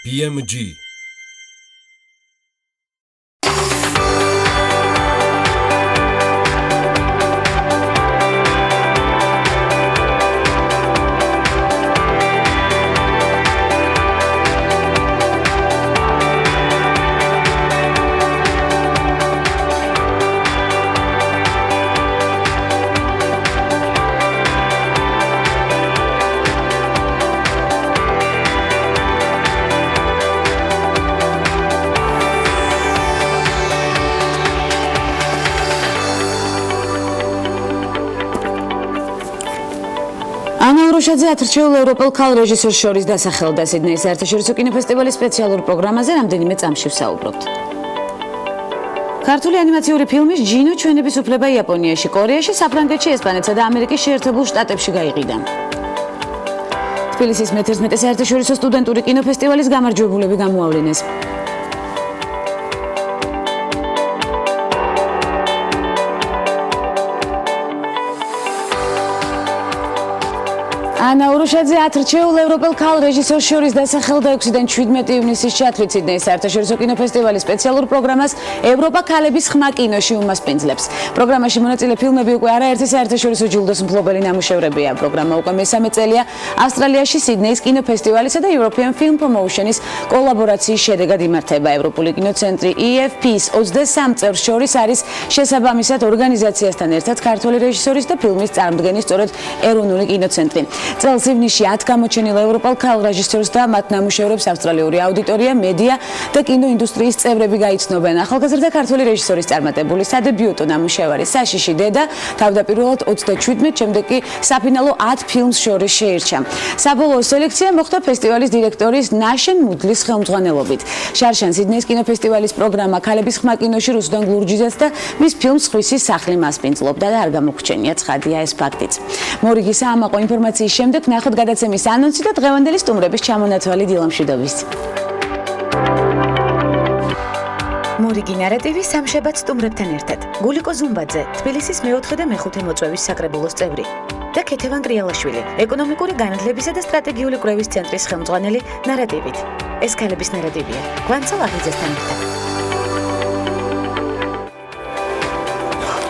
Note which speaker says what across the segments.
Speaker 1: BMG
Speaker 2: როშაძე ათრჩეულ ევროპელ ქალ რეჟისორს შორის დასახელდა სიდნეის საერთაშორისო კინოფესტივალის სპეციალურ პროგრამაზე რამდენიმე წამში ვსაუბრობთ. ქართული ანიმაციური ფილმის ჯინო ჩვენების უფლება იაპონიაში, კორეაში, საფრანგეთში, ესპანეთსა და ამერიკის შეერთებულ შტატებში გაიყიდა. თბილისის მე-11 საერთაშორისო სტუდენტური კინოფესტივალის გამარჯვებულები გამოავლინეს. ანა ურუშაძე ათრჩეულ ევროპელ ქალ რეჟისორს შორის დასახელდა 6-დან 17 ივნისის ჩათვლით სიდნეის საერთაშორისო კინოფესტივალის სპეციალურ პროგრამას ევროპა ქალების ხმა კინოში უმასპინძლებს. პროგრამაში მონაწილე ფილმები უკვე არაერთი საერთაშორისო ჯილდოს მფლობელი ნამუშევრებია. პროგრამა უკვე მესამე წელია ავსტრალიაში სიდნეის კინოფესტივალისა და European Film Promotion-ის კოლაბორაციის შედეგად იმართება. ევროპული კინოცენტრი EFP-ის 23 წევრს შორის არის შესაბამისად ორგანიზაციასთან ერთად ქართველი რეჟისორის და ფილმის წარმოდგენის სწორედ ეროვნული კინოცენტრი. წელს ივნისში 10 გამოჩენილ ევროპელ ქალ რეჟისორს და მათ ნამუშევრებს ავსტრალიური აუდიტორია, მედია და კინოინდუსტრიის წევრები გაიცნობენ. ახალგაზრდა ქართველი რეჟისორის წარმატებული სადებიუტო ნამუშევარი საშიში დედა თავდაპირველად 37, შემდეგ კი საფინალო 10 ფილმს შორის შეირჩა. საბოლოო სელექცია მოხდა ფესტივალის დირექტორის ნაშენ მუდლის ხელმძღვანელობით. შარშან სიდნეის კინოფესტივალის პროგრამა ქალების ხმა კინოში რუსუდან გლურჯიძეც და მის ფილმს ხვისის სახლი მასპინძლობდა და არ გამოგვჩენია ცხადია ეს ფაქტიც. მორიგი საამაყო ინფორმაციის შემდეგ ნახოთ გადაცემის ანონსი და დღევანდელი სტუმრების ჩამონათვალი დილამშვიდობის. მორიგი ნარატივი სამშაბათ სტუმრებთან ერთად. გულიკო ზუმბაძე, თბილისის მე-4 და მე-5 მოწვევის საკრებულოს წევრი და ქეთევან კრიალაშვილი, ეკონომიკური განათლებისა და სტრატეგიული კვლევის ცენტრის ხელმძღვანელი ნარატივით. ეს ქალების ნარატივია. გვანცალ აღიძესთან ერთად.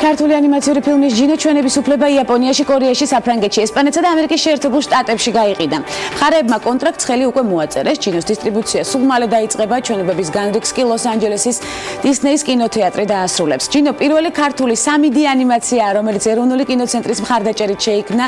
Speaker 2: ქართული ანიმაციური ფილმის ჯინო ჩვენების უფლება იაპონიაში, კორეაში, საფრანგეთში, ესპანეთსა და ამერიკის შეერთებულ შტატებში გაიყიდა. მხარეებმა კონტრაქტს ხელი უკვე მოაწერეს. ჯინოს დისტრიბუცია სულ მალე დაიწყება. ჩვენებების განრიგს კი ლოს-ანჯელესის დისნეის კინოთეატრი დაასრულებს. ჯინო პირველი ქართული 3D ანიმაციაა, რომელიც ეროვნული კინოცენტრის მხარდაჭერით შეიქმნა.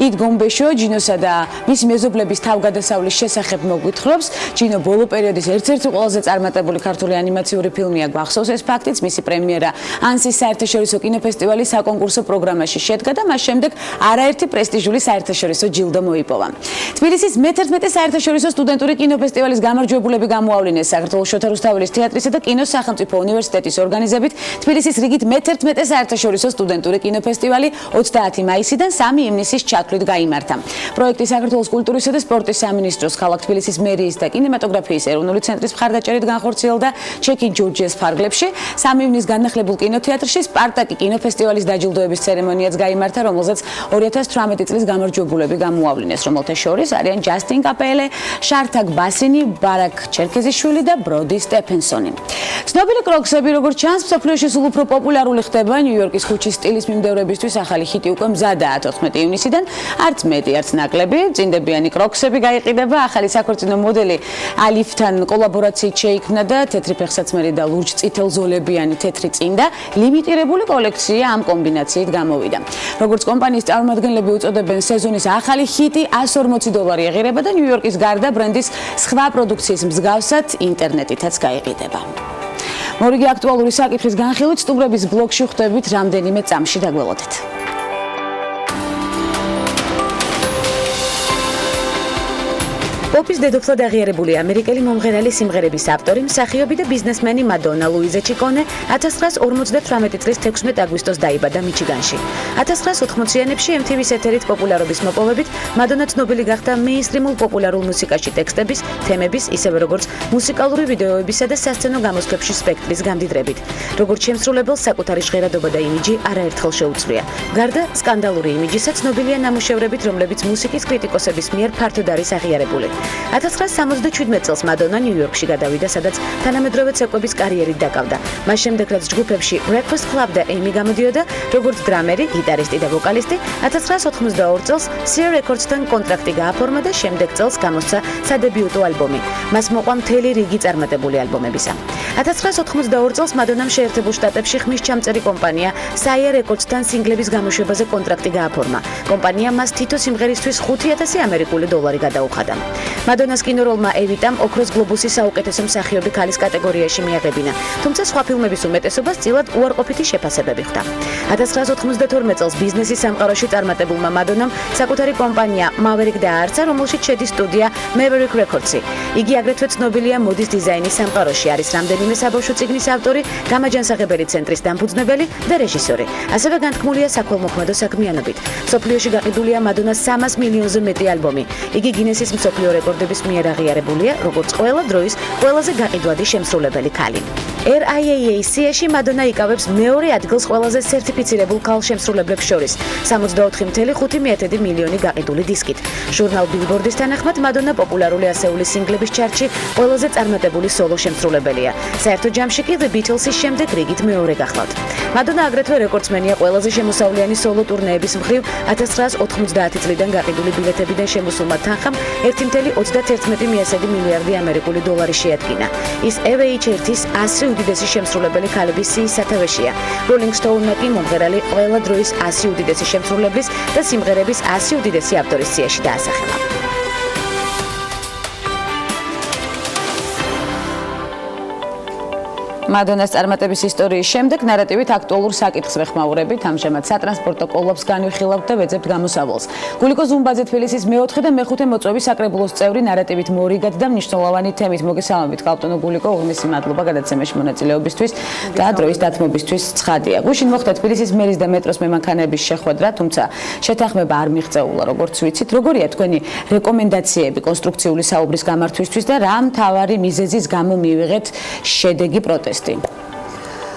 Speaker 2: ით გომბეშო ჯინოსა და მის მეზობლების თავგადასავლის შესახებ მოგვითხრობს. ჯინო ბოლო პერიოდის ერთ-ერთი ყველაზე წარმატებული ქართული ანიმაციური ფილმია. გვახსოვს ეს ფაქტიც, მისი პრემიერა ანსის საერთაშორისო კინოფესტივალის საკონკურსო პროგრამაში შედგა და მას შემდეგ არაერთი პრესტიჟული საერთაშორისო ჯილდო მოიპოვა. თბილისის მე-11 საერთაშორისო სტუდენტური კინოფესტივალის გამარჯვებულები გამოავლინეს. საქართველოს შოთა რუსთაველის თეატრისა და კინოს სახელმწიფო უნივერსიტეტის ორგანიზებით თბილისის რიგით მე-11 საერთაშორისო სტუდენტური კინოფესტივალი 30 მაისიდან 3 ივნისის ჩათვლით გაიმართა. პროექტი საქართველოს კულტურისა და სპორტის სამინისტროს, ქალაქ თბილისის მერიის და კინემატოგრაფიის ეროვნული ცენტრის მხარდაჭერით განხორციელდა ჩექინ ჯორჯიას ფარგლებში. 3 ივნის განახლებულ კინოთეატრში სპარტაკი კინოფესტივალის დაჯილდოების ცერემონიაც გაიმართა, რომელზეც 2018 წლის გამარჯვებულები გამოავლინეს, რომელთა შორის არიან ჯასტინ კაპელე, შართაგ ბასინი, ბარაკ ჩერქეზიშვილი და ბროდი სტეფენსონი. ცნობილი კროქსები, როგორც ჩანს, მსოფლიოში სულ უფრო პოპულარული ხდება. ნიუ-იორკის ქუჩის სტილის მიმდევრებისთვის ახალი ჰიტი უკვე მზადაა 14 ივნისიდან. არც მეტი, არც ნაკლები, წინდებიანი კროქსები გაიყიდება. ახალი საქორწინო მოდელი ალიფთან კოლაბორაციით შეიქმნა და თეთრი ფეხსაცმელი და ლურჯ წითელ ზოლებიანი თეთრი წინდა ლიმიტირებული კოლექცია ამ კომბინაციით გამოვიდა. როგორც კომპანიის წარმომადგენლები უწოდებენ, სეზონის ახალი ჰიტი $140 ეღირება და ნიუ-იორკის გარდა ბრენდის სხვა პროდუქციის მსგავსად ინტერნეტითაც გაიყიდება. მორიგი აქტუალური საკითხის განხილვით სტუმრების ბლოგში ხვდებით რამდენიმე წამში დაგველოდეთ. პოპის დედოფლად აღიარებული ამერიკელი მომღერალი სიმღერების ავტორი, მსახიობი და ბიზნესმენი მადონა ლუიზა ჩიკონე 1958 წლის 16 აგვისტოს დაიბადა მიჩიგანში. 1980-იანებში MTV-ს ეთერით პოპულარობის მოპოვებით მადონა ცნობილი გახდა მეინსტრიმულ პოპულარულ მუსიკაში ტექსტების, თემების, ისევე როგორც მუსიკალური ვიდეოებისა და სასცენო გამოსვლებში სპექტრის გამდიდრებით. როგორც შემსრულებელს საკუთარი ჟღერადობა და იმიჯი არაერთხელ შეუცვლია. გარდა სკანდალური იმიჯისა, ცნობილია ნამუშევრებით, რომლებიც მუსიკის კრიტიკოსების მიერ ფართოდ არის აღიარებული. 1977 წელს მადონა ნიუ-იორკში გადავიდა, სადაც თანამედროვე ცეკვების კარიერით დაკავდა. მას შემდეგ, რაც ჯგუფებში Breakfast Club და Amy გამოდიოდა, როგორც დრამერი, გიტარისტი და ვოკალისტი, 1982 წელს Sierra Records-თან კონტრაქტი გააფორმა და შემდეგ წელს გამოსცა სადებიუტო ალბომი. მას მოყვა მთელი რიგი წარმატებული ალბომებისა. 1982 წელს მადონამ შეერთებულ შტატებში ხმის ჩამწერი კომპანია Sierra Records-თან სინგლების გამოშვებაზე კონტრაქტი გააფორმა. კომპანია მას თითო სიმღერისთვის $5,000 გადაუხადა. მადონას კინოროლმა ევიტამ ოქროს გლობუსის საუკეთესო მსახიობი ქალის კატეგორიაში მიაღებინა, თუმცა სხვა ფილმების უმეტესობას წილად უარყოფითი შეფასებები ხვდა. 1992 წელს ბიზნესის სამყაროში წარმატებულმა მადონამ საკუთარი კომპანია Maverick დააარსა, რომელშიც შედის სტუდია Maverick Records-ი. იგი აგრეთვე ცნობილია მოდის დიზაინის სამყაროში, არის რამდენიმე საბავშვო წიგნის ავტორი, გამაჯანსაღებელი ცენტრის დამფუძნებელი და რეჟისორი. ასევე განთქმულია საქველმოქმედო საქმიანობით. მსოფლიოში გაყიდულია მადონას 300 მილიონზე მეტი ალბომი. იგი გინესის მსოფლიო რეკორდების მიერ აღიარებულია, როგორც ყველა დროის ყველაზე გაყიდვადი შემსრულებელი ქალი. RIAA-ში მადონა იკავებს მეორე ადგილს ყველაზე სერტიფიცირებულ ქალ შემსრულებლებს შორის, 64.5 მილიონი გაყიდული დისკით. ჟურნალ Billboard-ის თანახმად მადონა პოპულარული ასეული სინგლების ჩარტში ყველაზე წარმატებული სოლო შემსრულებელია. საერთო ჯამში კი The Beatles-ის შემდეგ რიგით მეორე გახლავთ. მადონა აგრეთვე რეკორდსმენია ყველაზე შემოსავლიანი სოლო ტურნეების მხრივ 1990 წლიდან გაყიდული ბილეთებიდან შემოსულმა თანხამ 1.31 მილიარდი ამერიკული დოლარი შეადგინა. ის AVH1-ის 100 უდიდესი შემსრულებელი ქალების სიის სათავეშია. Rolling Stone-მა კი მომღერალი ყველა დროის 100 უდიდესი შემსრულებლის და სიმღერების 100 უდიდესი ავტორის სიაში დაასახელა. მადონას წარმატების ისტორიის შემდეგ ნარატივით აქტუალურ საკითხს ვეხმაურებით, ამჟამად სატრანსპორტო კოლაფს განვიხილავთ და ვეძებთ გამოსავალს. გულიკო ზუმბაძე თბილისის მე-4 და მე-5 მოწვევის საკრებულოს წევრი ნარატივით მორიგად და მნიშვნელოვანი თემით მოგესალმებით, კალპტონო გულიკო, უღმესი მადლობა გადაცემაში მონაწილეობისთვის და დროის დათმობისთვის ცხადია. გუშინ მოხდა თბილისის მერის და მეტროს მემანქანების შეხვედრა, თუმცა შეთანხმება არ მიღწეულა, როგორც ვიცით. როგორია თქვენი რეკომენდაციები კონსტრუქციული საუბრის გამართვისთვის და რა მთავარი მიზეზის გამო მივიღეთ შედეგი პროტესტი?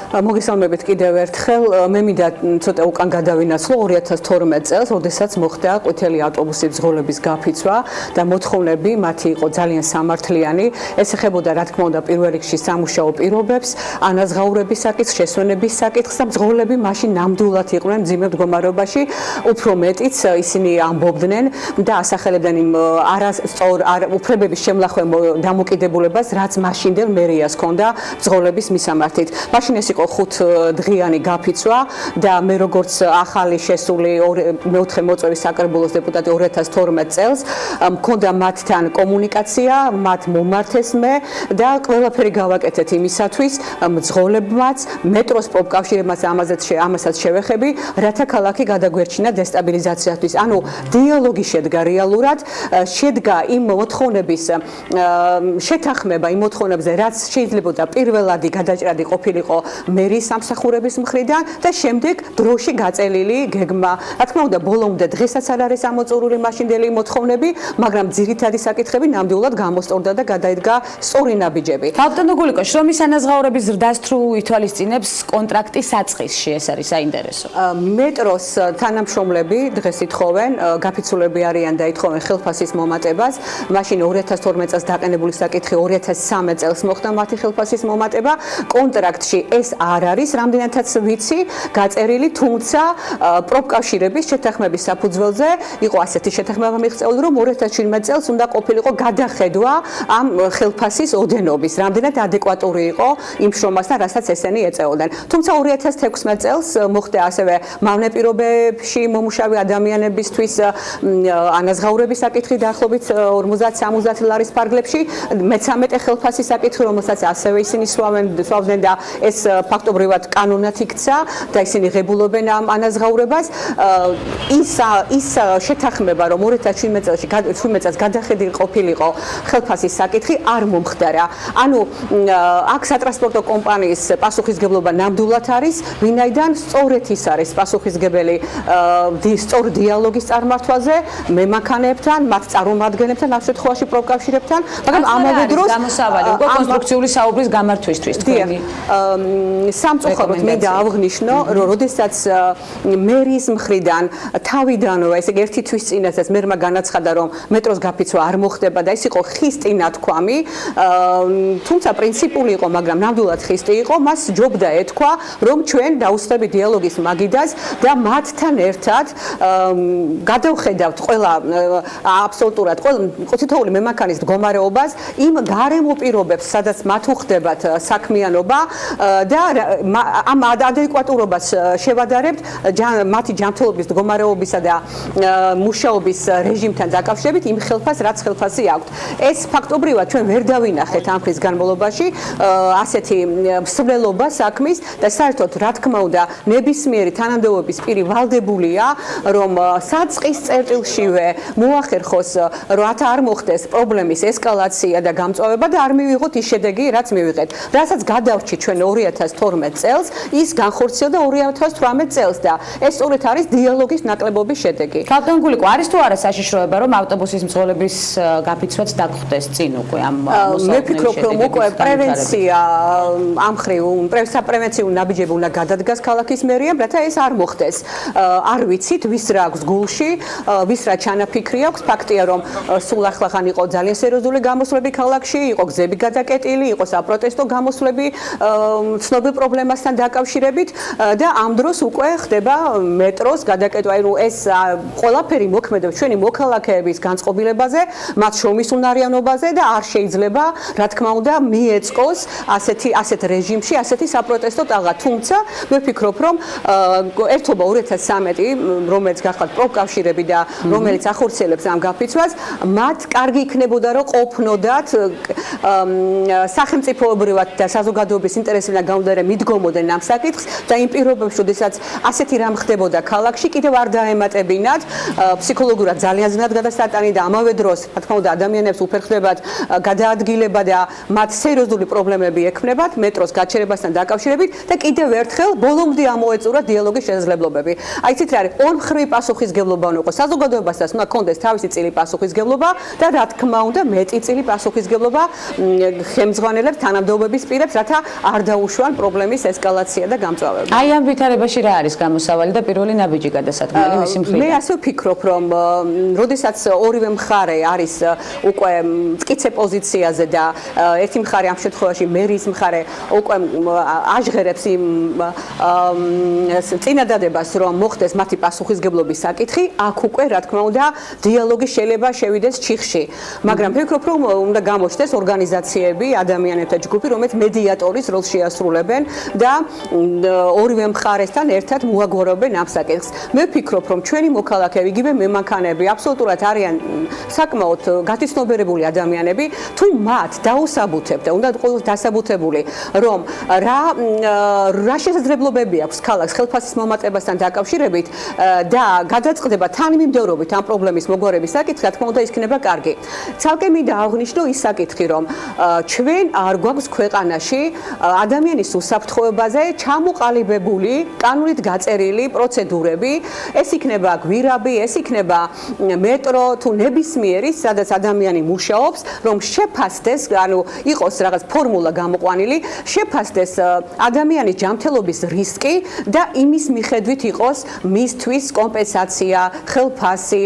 Speaker 1: მოგესალმებით კიდევ ერთხელ. მე მინდა ცოტა უკან გადავინაცვლო 2012 წელს, როდესაც მოხდა ყვითელი ავტობუსის ბრძოლების გაფიცვა და მოთხოვნები მათი იყო ძალიან სამართლიანი. ეს ეხებოდა რა თქმა უნდა პირველ რიგში სამუშაო პირობებს, ანაზღაურების საკითხს, შესვენების საკითხს და ბრძოლები მაშინ ნამდვილად იყვნენ მძიმე მდგომარეობაში. უფრო მეტიც ისინი ამბობდნენ და ასახელებდნენ იმ არასწორ უფლებების შემლახვე დამოკიდებულებას, რაც მაშინდელ მერიას ჰქონდა ბრძოლების მისამართით. მაშინ ეს 5 დღიანი გაფიცვა და მე როგორც ახალი შესული მე-4 მოწვევის საკრებულოს დეპუტატი 2012 წელს მქონდა მათთან კომუნიკაცია, მათ მომართეს მე და ყველაფერი გავაკეთეთ იმისათვის მძღოლებმაც, მეტროს პროფკავშირებმაც ამასაც შევეხები, რათა ქალაქი გადაგვერჩინა დესტაბილიზაციისთვის. ანუ დიალოგი შედგა რეალურად, შედგა იმ მოთხოვნების შეთანხმება იმ მოთხოვნებზე, რაც შეიძლებოდა პირველადი გადაჭრადი ყოფილიყო მერის სამსახურების მხრიდან და შემდეგ დროში გაწელილი გეგმა. რა თქმა უნდა, ბოლომდე დღესაც არ არის ამოწურული მაშინდელი მოთხოვნები, მაგრამ ძირითადი საკითხები ნამდვილად გამოსწორდა და გადაიდგა სწორი ნაბიჯები.
Speaker 2: კალპტონო გულიკო, შრომის ანაზღაურების ზრდას თუ ითვალისწინებს კონტრაქტის საწყისში, ეს არის საინტერესო.
Speaker 1: მეტროს თანამშრომლები დღეს ითხოვენ, გაფიცულები არიან და ითხოვენ ხელფასის მომატებას. მაშინ 2012 წელს დაყენებული საკითხი 2013 წელს მოხდა მათი ხელფასის მომატება. კონტრაქტში ეს არ არის, რამდენადაც ვიცი, გაწერილი, თუმცა პროფკავშირების შეთანხმების საფუძველზე იყო ასეთი შეთანხმება მიღწეული, რომ 2017 წელს უნდა ყოფილიყო გადახედვა ამ ხელფასის ოდენობის, რამდენად ადეკვატური იყო იმ შრომასთან, რასაც ესენი ეწეოდნენ. თუმცა 2016 წელს მოხდა ასევე მავნე პირობებში მომუშავე ადამიანებისთვის ანაზღაურების საკითხი დაახლოებით 50-60 ლარის ფარგლებში, მე-13 ხელფასის საკითხი, რომელსაც ასევე ისინი სვავდნენ და ეს ფაქტობრივად კანონად იქცა და ისინი ღებულობენ ამ ანაზღაურებას. ის შეთანხმება, რომ 2017 წელს გადახედილი ყოფილიყო ხელფასის საკითხი, არ მომხდარა. ანუ აქ სატრანსპორტო კომპანიის პასუხისგებლობა ნამდვილად არის, ვინაიდან სწორედ ის არის პასუხისგებელი სწორ დიალოგის წარმართვაზე მემანქანეებთან, მათ წარმომადგენლებთან, ამ შემთხვევაში პროფკავშირებთან, მაგრამ ამავე დროს
Speaker 2: გამოსავალი უკვე კონსტრუქციული საუბრის გამართვისთვის თქვენი
Speaker 1: სამწუხაროდ მე დავღნიშნო, რომ როდესაც მერის მხრიდან თავიდანვე, ესე იგი ერთი თვის წინასაც მერმა განაცხადა, რომ მეტროს გაფიცვა არ მოხდება და ეს იყო ხისტი ნათქვამი, თუმცა პრინციპული იყო, მაგრამ ნამდვილად ხისტი იყო, მას ჯობდა ეთქვა, რომ ჩვენ დავუსწრებით დიალოგის მაგიდას და მათთან ერთად გადავხედავთ ყველა აბსოლუტურად ყველა თითოეული მემანქანის მდგომარეობას, იმ გარემო პირობებს, სადაც მათ უხდებათ საქმიანობა და ამ ადეკვატურობას შევადარებთ მათი ჯანმრთელობის მდგომარეობისა და მუშაობის რეჟიმთან დაკავშირებით იმ ხელფას, რაც ხელფასი აქვთ. ეს ფაქტობრივად ჩვენ ვერ დავინახეთ ამ ხის განმავლობაში ასეთი მსვლელობა საქმის და საერთოდ რა თქმა უნდა ნებისმიერი თანამდებობის პირი ვალდებულია, რომ საწყის წერტილშივე მოახერხოს, რომ არ მოხდეს პრობლემის ესკალაცია და გამწვავება და არ მივიღოთ ის შედეგი, რაც მივიღეთ. რასაც გადავრჩით ჩვენ 2012 წელს, ის განხორციელდა 2018 წელს და ეს სწორედ არის დიალოგის ნაკლებობის შედეგი.
Speaker 2: ბატონ გულიკო, არის თუ არა საშიშროება, რომ ავტობუსის მძღოლების გაფიცვაც დაგხვდეს წინ უკვე ამ
Speaker 1: მე ვფიქრობ, რომ უკვე პრევენცია ამ მხრივ საპრევენციო ნაბიჯები უნდა გადადგას ქალაქის მერიამ, რათა ეს არ მოხდეს. არ ვიცით, ვის რა აქვს გულში, ვის რა ჩანაფიქრი აქვს. ფაქტია, რომ სულ ახლახან იყო ძალიან სერიოზული გამოსვლები ქალაქში, იყო გზები გადაკეტილი, იყო საპროტესტო გამოსვლები ცნობილ პრობლემასთან დაკავშირებით და ამ დროს უკვე ხდება მეტროს გადაკეტვა. ეს ყველაფერი მოქმედებს ჩვენი მოქალაქეების განწყობილებაზე, მათ შრომისუნარიანობაზე და არ შეიძლება, რა თქმა უნდა, მიეწყოს ასეთ რეჟიმში, ასეთი საპროტესტო ტალღა. თუმცა მე ვფიქრობ, რომ ერთობა 2013, რომელიც გახლავთ პროფკავშირები და რომელიც ახორციელებს ამ გაფიცვას, მათ კარგი იქნებოდა, რომ ყოფნოდათ სახელმწიფოებრივად და საზოგადოების ინტერესებიდან გამომდინარე მიდგომოდნენ ამ საკითხს და იმ პირობებში, როდესაც ასეთი რამ ხდებოდა ქალაქში, კიდევ არ დაემატებინათ ფსიქოლოგურად ძალიან ძნელად გადასატანი და ამავე დროს, რა თქმა უნდა, ადამიანებს უფერხდებათ გადაადგილება და მათ სერიოზული პრობლემები ექმნებათ მეტროს გაჩერებასთან დაკავშირებით და კიდევ ერთხელ ბოლომდე ამოეწურა დიალოგის შესაძლებლობები. აი ცით რა არის, ორმხრივი პასუხისგებლობა უნდა იყოს საზოგადოებასაც, უნდა კონდეს თავისი წილი პასუხისგებლობა და რა თქმა უნდა, მეტი წილი პასუხისგებლობა ხელმძღვანელებს, თანამდებობების პირებს, რათა არ დაუშვან პრობლემის ესკალაცია და გამწვავება.
Speaker 2: აი ამ ვითარებაში რა არის გამოსავალი და პირველი ნაბიჯი გადასათქმელი მისი მხრიდან?
Speaker 1: მე ასე ვფიქრობ, რომ როდესაც ორივე მხარე არის უკვე მტკიცე პოზიციაზე და ერთი მხარე ამ შემთხვევაში მერის მხარე უკვე აჟღერებს იმ წინადადებას, რომ მოხდეს მათი პასუხისგებლობის საკითხი, აქ უკვე რა თქმა უნდა დიალოგი შეიძლება შევიდეს ჩიხში. მაგრამ ვფიქრობ, რომ უნდა გამოჩნდეს ორგანიზაციები, ადამიანთა ჯგუფი, რომელიც მედიატორის როლს შეასრულებენ და ორივე მხარესთან ერთად მოაგვარებენ ამ საკითხს. მე ვფიქრობ, რომ ჩვენი მოქალაქეები, იგივე მემანქანები, აბსოლუტურად არიან საკმაოდ გათიცნობიერებული ადამიანები, თუ მათ დაუსაბუთებთ და უნდა იყოს დასაბუთებული, რომ რა შესაძლებლობები აქვს ქალაქს ხელფასის მომატებასთან დაკავშირებით და გადაწყდება თანმიმდევრობით ამ პრობლემის მოგვარების საკითხი, რა თქმა უნდა, ის იქნება კარგი. ცალკე მინდა აღვნიშნო ის საკითხი, რომ ჩვენ არ გვაქვს ქვეყანაში ადამიანის უსაფრთხოებაზე ჩამოყალიბებული კანონით გაწერილი პროცედურები, ეს იქნება გვირაბი, ეს იქნება მეტრო თუ ნებისმიერი, სადაც ადამიანი მუშაობს, რომ შეფასდეს, ანუ იყოს რაღაც ფორმულა გამოყვანილი, შეფასდეს ადამიანის ჯანმრთელობის რისკი და იმის მიხედვით იყოს მისთვის კომპენსაცია, ხელფასი,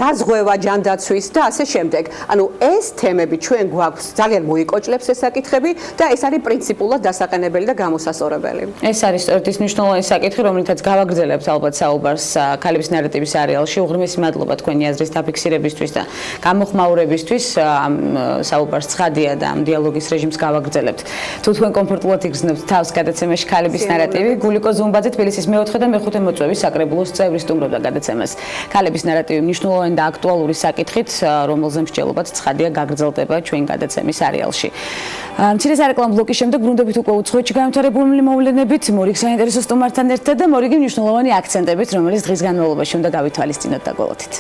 Speaker 1: დაზღვევა ჯანდაცვის და ასე შემდეგ. ანუ ეს თემები ჩვენ გვაქვს ძალიან მოიკოჭლებს ეს საკითხები და ეს არის პრინციპულად დასაყენებელი და გამოსასწორებელი.
Speaker 2: ეს არის სწორედ ის მნიშვნელოვანი საკითხი, რომლითაც გავაგრძელებთ ალბათ საუბარს ქალების ნარატივის სერიალში. უღრმესი მადლობა თქვენი აზრის დაფიქსირებისთვის და გამოხმაურებისთვის. ამ საუბარს ცხადია და ამ დიალოგის რეჟიმს გავაგრძელებთ. თუ თქვენ კომფორტულად იგრძნობთ თავს გადაცემაში ქალების ნარატივი, გულიკო ზუმბაძე თბილისის მე-4 და მე-5 მოწვევის საკრებულოს წევრი სტუმრობდა გადაცემას. ქალების ნარატივი მნიშვნელოვანი და აქტუალური საკითხით, რომელზე მსჯელობაც ცხადია გაგრძელდება ჩვენ გადაცემის სერიალში. მცირე სარეკლამო ბლოკის შემდეგ ბრუნდებით უკვე უცხოეთში განვითარებული მოვლენებით, მორიგ საინტერესო სტუმართან ერთად და მორიგი მნიშვნელოვანი აქცენტებით, რომელიც დღის განმავლობაში უნდა გავითვალისწინოთ და გველოთით.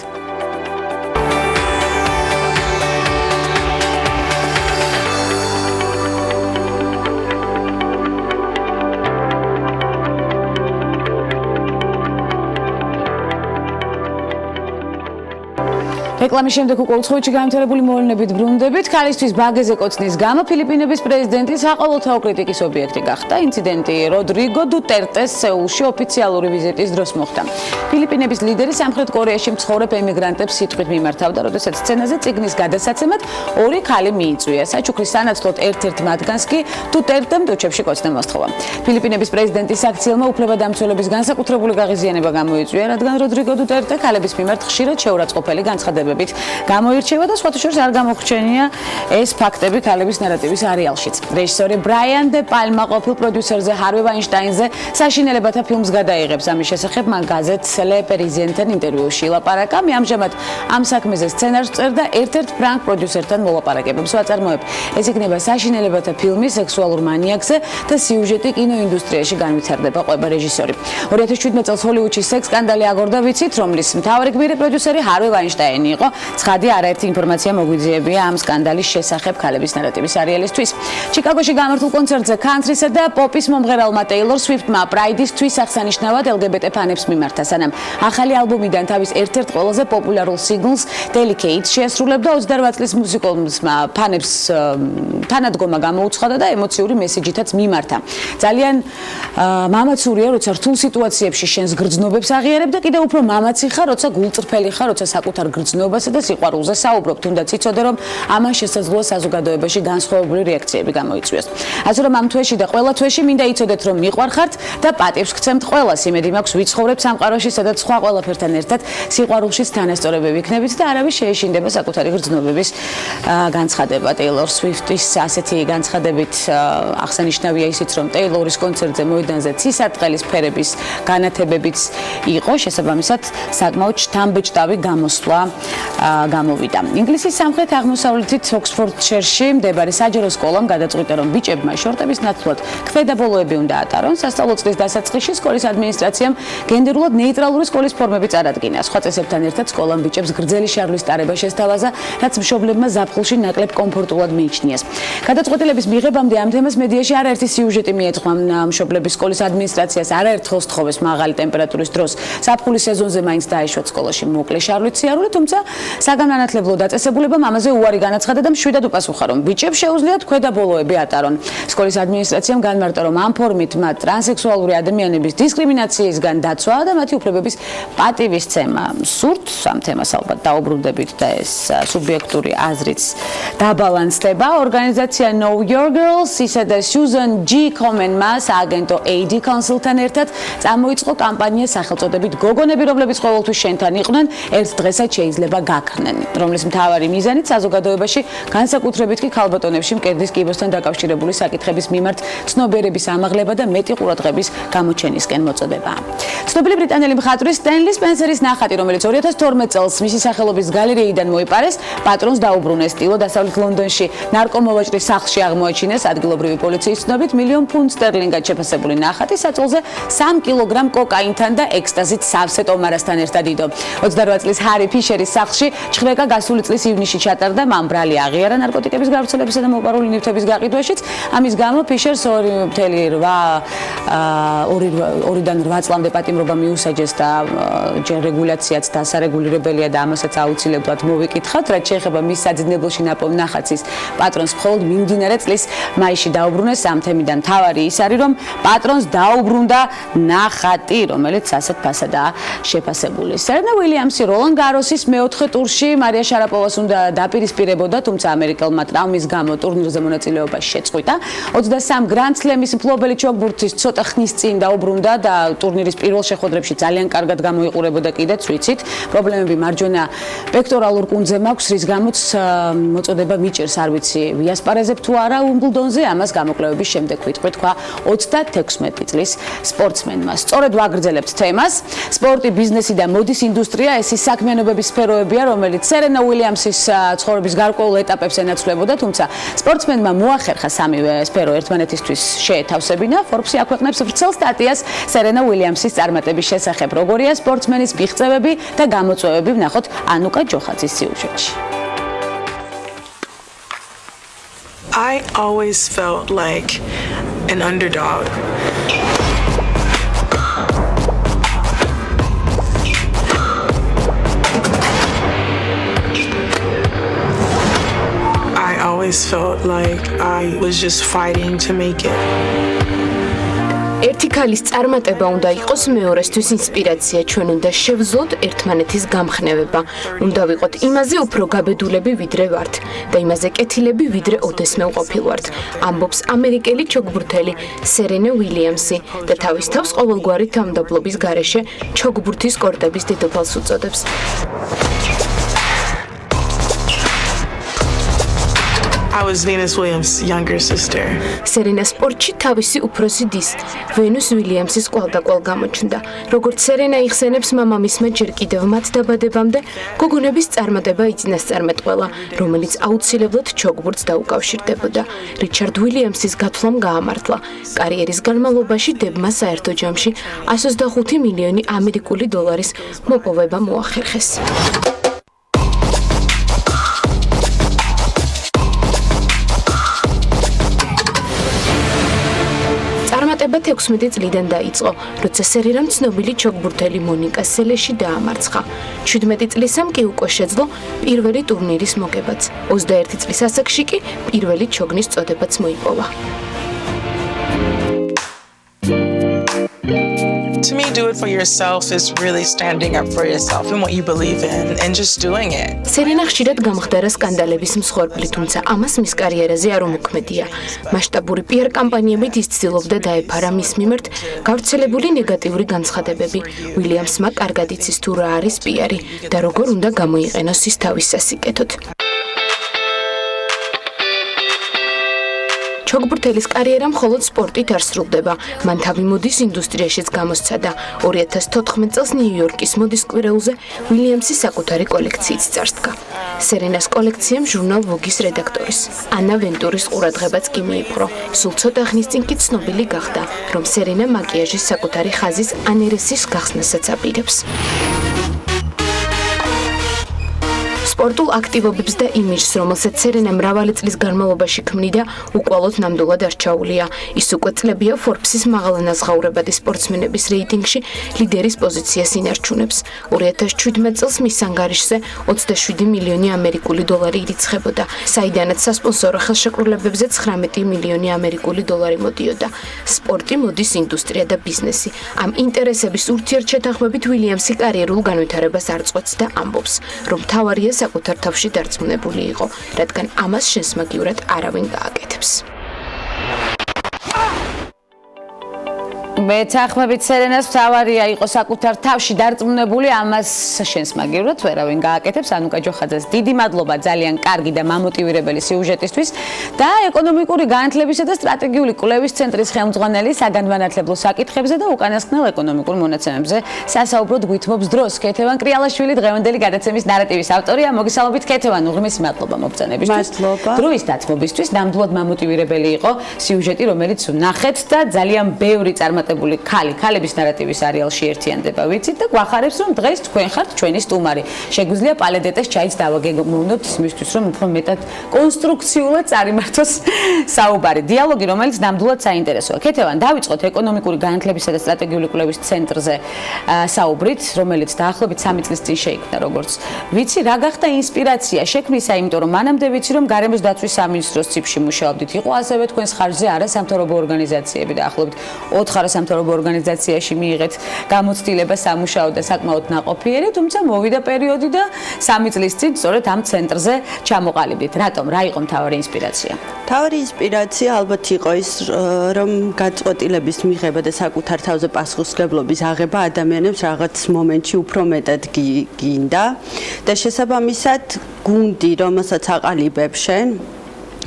Speaker 2: რეკლამის შემდეგ უკვე უცხოეთში გამთარებული მოვლენებით ბრუნდებით. ქალისთვის ბაგეზე კოცნის გამო ფილიპინების პრეზიდენტი საყოველთაო კრიტიკის ობიექტი გახდა. ინციდენტი როდრიგო დუტერტეს სეულში ოფიციალური ვიზიტის დროს მოხდა. ფილიპინების ლიდერი სამხრეთ კორეაში მცხოვრებ ემიგრანტებს სიტყვით მიმართავდა, როდესაც სცენაზე წიგნის გადასაცემად ორი ქალი მიიწვია. საჩუქრის სანაცვლოდ ერთ-ერთ მათგანს კი დუტერტემ ტუჩებში კოცნა მოსთხოვა. ფილიპინების პრეზიდენტის აქციელმა უფლებადამცველების განსაკუთრებული გაღიზიანება გამოიწვია, რადგან როდრიგო დუტერტე ქალების მიმართ ხშირად შეურაცხყოფელი განცხადებებით გამოირჩევა და სხვათა შორის არ გამოგვჩენია ეს ფაქტები ქალების ნარატივის არეალშიც. რეჟისორი ბრაიან დე პალმა ყოფილ პროდიუსერზე ჰარვი ვაინშტაინზე საშინელებათა ფილმს გადაიღებს. ამის შესახებ მან გაზეთ Le Parisien-თან ინტერვიუში ილაპარაკა. მე ამჟამად ამ საქმეზე სცენარს წერ და ერთ-ერთ ფრანგ პროდიუსერთან მოლაპარაკებებს ვაწარმოებ. ეს იქნება საშინელებათა ფილმი სექსუალურ მანიაკზე და სიუჟეტი კინოინდუსტრიაში განვითარდება, ყვება რეჟისორი. 2017 წელს ჰოლივუდში სექს სკანდალი აგორდა, ვიცით, რომლის მთავარი გმირი პროდიუსერი ჰარვი ვაინშტაინი იყო. ცხადი არაერთი ინფორმაცია მოგვიძიებია ამ სკანდალის შესახებ ქალების ნარატივის არეალისთვის. ჩიკაგოში გამართულ კონცერტზე ქანთრისა და პოპის მომღერალმა ტეილორ სვიფტმა პრაიდისთვის აღსანიშნავად LGBT ფანებს მიმართა, სანამ ახალი ალბომიდან თავის ერთ-ერთ ყველაზე პოპულარულ სინგლს Delicate შეასრულებდა 28 წლის მუსიკოსმა ფანებს თანადგომა გამოუცხადა და ემოციური მესიჯითაც მიმართა. ძალიან მამაცურია, როცა რთულ სიტუაციებში შენს გრძნობებს აღიარებ და კიდევ უფრო მამაცი ხარ, როცა გულწრფელი ხარ, როცა საკუთარ გრძნობასა და სიყვარულზე საუბრობ, თუნდაც იცოდე, რომ ამან შესაძლოა საზოგადოებაში განსხვავებული რეაქციები გამოიწვიოს. ასე რომ ამ თვეში და ყველა თვეში მინდა იცოდეთ, რომ მიყვარხართ და პატივს გცემთ ყველას. იმედი მაქვს ვიცხოვრებთ სამყაროში, სადაც სხვა ყველაფერთან ერთად სიყვარულშიც თანასწორები ვიქნებით და არავის შეეშინდება საკუთარი გრძნობების განცხადება. ტეილორ სვიფტის ასეთი განცხადებით აღსანიშნავია ისიც, რომ ტეილორის კონცერტზე მოედანზე ცისარტყელის ფერების განათებებიც იყო, შესაბამისად საკმაოდ შთამბეჭდავი გამოსვლა გამოვიდა. ინგლისის სამხრეთ აღმოსავლეთით ოქსფორდშაირში მდებარე საჯარო სკოლამ გადაწყვიტა, რომ ბიჭებმა შორტების ნაცვლად ქვედა-ბოლოები უნდა ატარონ. სასწავლო წლის დასაწყისში სკოლის ადმინისტრაციამ გენდერულად ნეიტრალური სკოლის ფორმები წარადგინა. სხვა წესებთან ერთად სკოლამ ბიჭებს გრძელი შარვლის ტარება შესთავაზა, რაც მშობლებმა ზაფხულში ნაკლებ კომფორტულად მიიჩნიეს. გადაწყვეტილების მიღებამდე ამ თემას მედიაში არაერთი სიუჟეტი მიეძღვნა მშობლების სკოლის ადმინისტრაციას არაერთხელ სთხოვეს მაღალი ტემპერატურის დროს ზაფხულის სეზონზე მაინც დაეშვათ სკოლაში მოკლე შარვლით სიარული, თუმცა საგანმანათლებლო დაწესებულებამ ამაზე უარი განაცხადა და მშვიდად უპასუხა, რომ ბიჭებს შეუძლიათ ქვედა-ბოლოები ატარონ. სკოლის ადმინისტრაციამ განმარტა, რომ ამ ფორმით მათ ტრანსექსუალური ადამიანების დისკრიმინაციისგან დაცვა და მათი უფლებების პატივისცემა სურთ. ამ თემას ალბათ დაუბრუნდებით და ეს სუბიექტური აზრიც დაბალანსდება. ორგანიზაცია Know Your Girls ისა და Susan G. Komen-მა სააგენტო AD Council-თან ერთად წამოიწყო კამპანია სახელწოდებით გოგონები, რომლებიც ყოველთვის შენთან იყვნენ, ერთ დღესაც შეიძლება გაქრნენ, რომლის მთავარი მიზანით საზოგადოებაში, განსაკუთრებით კი ქალბატონებში მკერდის კიბოსთან დაკავშირებული საკითხების მიმართ ცნობიერების ამაღლება და მეტი ყურადღების გამოჩენისკენ მოწოდება. ცნობილი ბრიტანელი მხატვრის სტენლი სპენსერის ნახატი, რომელიც 2012 წელს მისი სახელობის გალერეიდან მოიპარეს, პატრონს დაუბრუნეს. ტილო დასავლეთ ლონდონში ნარკომოვაჭრის სახლში აღმოაჩინეს. ადგილობრივი პოლიციის ცნობით $1,000,000 სტერლინგად შეფასებული ნახატი საწოლზე 3 კილოგრამ კოკაინთან და ექსტაზით სავსე ტომარასთან ერთად იდო. 28 წლის ჰარი ფიშერის სახლში ჩხრეკა გასული წლის ივნისში ჩატარდა. მან ბრალი აღიარა ნარკოტიკების გავრცელებისა და მოპარული ნივთების გაყიდვაშიც. ამის გამო ფიშერს 2.8 წლამდე პატიმრობა მიუსაჯეს და ჯერ რეგულაციაც და სარეგულირებელია და ამასაც აუცილებლად მოვიკითხავთ, რაც შეეხება მის საძინებელში ნაპოვნ ნახატის პატრონს მხოლოდ მიმდინარე წლის მაისში დაუბრუნეს. ამ თემიდან მთავარი ის არის, რომ პატრონს დაუბრუნდა ნახატი, რომელიც ასეთ ფასადაა შეფასებული. სერენა უილიამსი როლან გაროსის მეოთხე ტურში მარია შარაპოვას უნდა დაპირისპირებოდა, თუმცა ამერიკელმა ტრავმის გამო ტურნირზე მონაწილეობა შეწყვიტა. 23 გრანდ სლემის მფლობელი ჩოგბურთის ცოტა ხნის წინ დაუბრუნდა და ტურნირის პირველ შეხვედრებში ძალიან კარგად გამოიყურებოდა კიდეც, ვიცით. პრობლემები მარჯვენა პექტორალურ კუნძზე მაქვს, რის გამოც მოწოდება მიჭირს, არ ვიცი, ვიასპარეზებ თუ არა უიმბლდონზე, ამას გამოკვლევების შემდეგ ვიტყვი, თქვა 36 წლის სპორტსმენმა. სწორედ ვაგრძელებთ თემას. სპორტი, ბიზნესი და მოდის ინდუსტრია ეს ის საქმიანობების სფეროებია, რომელიც სერენა უილიამსის ცხოვრების გარკვეულ ეტაპებს ენაცვლებოდა, თუმცა სპორტსმენმა მოახერხა სამივე სფერო ერთმანეთისთვის შეეთავსებინა. Forbes-ი აქვეყნებს ვრცელ სტატიას სერენა უილიამსის წარმატების შესახებ, როგორია სპორტსმენის მიღწევები და გამოწვევები, ვნახოთ ანუკა ჯოხაძის სიუჟეტში.
Speaker 3: I always felt like an underdog. always felt like I was just fighting to make it.
Speaker 4: ერთი ქალის წარმატება უნდა იყოს მეორესთვის ინსპირაცია, ჩვენ უნდა შევძლოთ ერთმანეთის გამხნევება. უნდა ვიყოთ იმაზე უფრო გაბედულები ვიდრე ვართ და იმაზე კეთილები ვიდრე ოდესმე ვყოფილ ვართ. ამბობს ამერიკელი ჩოგბურთელი სერენე უილიამსი და თავის თავს ყოველგვარი თავმდაბლობის გარეშე ჩოგბურთის კორტების დედოფალს უწოდებს.
Speaker 3: I was Venus Williams' younger sister.
Speaker 4: სერენა სპორტში თავისი უფროსი დის, ვენუს უილიამსის კვალდაკვალ გამოჩნდა. როგორც სერენა იხსენებს მამამისმა ჯერ კიდევ მათ დაბადებამდე, გოგონების წარმატება იწინასწარმეტყველა, რომელიც აუცილებლად ჩოგბურთს დაუკავშირდებოდა. რიჩარდ უილიამსის გათვლამ გაამართლა. კარიერის განმავლობაში დებმა საერთო ჯამში 125 მილიონი ამერიკული დოლარის მოპოვება მოახერხეს. წარმატება 16 წლიდან დაიწყო, როცა სერენამ ცნობილი ჩოგბურთელი მონიკა სელეში დაამარცხა. 17 წლისამ კი უკვე შეძლო პირველი ტურნირის მოგებაც. 21 წლის ასაკში კი პირველი ჩოგნის წოდებაც მოიპოვა.
Speaker 3: To me, do it for yourself is really standing up for yourself and what you believe in and just doing it.
Speaker 4: სერენა ხშირად გამხდარა სკანდალების მსხვერპლი, თუმცა ამას მის კარიერაზე არ უმოქმედია. მასშტაბური PR კამპანიებით ის ცდილობდა დაეფარა მის მიმართ გავრცელებული ნეგატიური განცხადებები. უილიამსმა კარგად იცის თუ რა არის PR-ი და როგორ უნდა გამოიყენოს ის თავის სასიკეთოდ. ჩოგბურთელის კარიერა მხოლოდ სპორტით არ სრულდება. მან თავი მოდის ინდუსტრიაშიც გამოსცადა. 2014 წელს ნიუ-იორკის მოდის კვირეულზე უილიამსი საკუთარი კოლექციით წარსდგა. სერენას კოლექციამ ჟურნალ Vogue-ის რედაქტორის ანა ვენტურის ყურადღებაც კი მიიპყრო. სულ ცოტა ხნის წინ კი ცნობილი გახდა, რომ სერენა მაკიაჟის საკუთარი ხაზის ანერესის გახსნასაც აპირებს. სპორტულ აქტივობებს და იმიჯს, რომელსაც სერენა მრავალი წლის განმავლობაში ქმნიდა, უკვალოდ ნამდვილად არ ჩაუვლია. ის უკვე წლებია Forbes-ის მაღალანაზღაურებადი სპორტსმენების რეიტინგში ლიდერის პოზიციას ინარჩუნებს. 2017 წელს მის ანგარიშზე 27 მილიონი ამერიკული დოლარი ირიცხებოდა, საიდანაც სასპონსორო ხელშეკრულებებზე 19 მილიონი ამერიკული დოლარი მოდიოდა. სპორტი, მოდის ინდუსტრია და ბიზნესი. ამ ინტერესების ურთიერთშეთანხმებით უილიამსი კარიერულ განვითარებას არ წყვეტს და ამბობს, რომ თავარია საკუთარ თავში დარწმუნებული იყო, რადგან ამას შენსმაგივრად არავინ გააკეთებს.
Speaker 2: მე წახმებით სერენას თავარია იყო საკუთარ თავში დარწმუნებული, ამას შენსმაგივრად ვერავინ გააკეთებს. ანუკა ჯოხაძეს დიდი მადლობა ძალიან კარგი და მამოტივირებელი სიუჟეტისთვის და ეკონომიკური განათლებისა და სტრატეგიული კვლევის ცენტრის ხელმძღვანელი საგანმანათლებლო საკითხებზე და უკანასკნელ ეკონომიკურ მონაცემებზე სასაუბროდ გვითმობს დროს. ქეთევან კრიალაშვილი დღევანდელი გადაცემის ნარატივის ავტორია. მოგესალმებით ქეთევან, უღრმესი მადლობა მოგწონებისთვის. დროის დათმობისთვის ნამდვილად მამოტივირებელი იყო სიუჟეტი, რომელიც ვნახეთ და ძალიან ბევრი წარმატებული ქალების ნარატივის სერიალში ერთიანდება ვიცით და გვახარებს რომ დღეს თქვენ ხართ ჩვენი სტუმარი. შეგვიძლია პალედეტეს ჩაიც დავაგეგმოთ იმისთვის რომ უფრო მეტად კონსტრუქციულად წარიმართოს საუბარი. დიალოგი რომელიც ნამდვილად საინტერესოა. ქეთევან, დავიწყოთ ეკონომიკური განათლებისა და სტრატეგიული კვლევის ცენტრზე საუბრით, რომელიც დაახლოებით 3 წლის წინ შეიქმნა, როგორც ვიცი, რა გახდა ინსპირაცია შექმნისა, იმიტომ რომ მანამდე ვიცი რომ გარემოს დაცვის სამინისტროს ციფრში მუშაობდით. იყო ასევე თქვენს ხარჯზე არასამთავრობო ორგანიზაციები და ახლობით 4 სამთავრობო ორგანიზაციაში მიიღეთ გამოცდილება სამუშაო და საკმაოდ ნაყოფიერი, თუმცა მოვიდა პერიოდი და 3 წლის წინ სწორედ ამ ცენტრზე ჩამოყალიბდით. რატომ? რა იყო მთავარი ინსპირაცია?
Speaker 5: მთავარი ინსპირაცია ალბათ იყო ის, რომ გაწყვეტილების მიღება და საკუთარ თავზე პასუხისმგებლობის აღება ადამიანებს რაღაც მომენტში უფრო მეტად გინდა და შესაბამისად გუნდი, რომელსაც აყალიბებ შენ,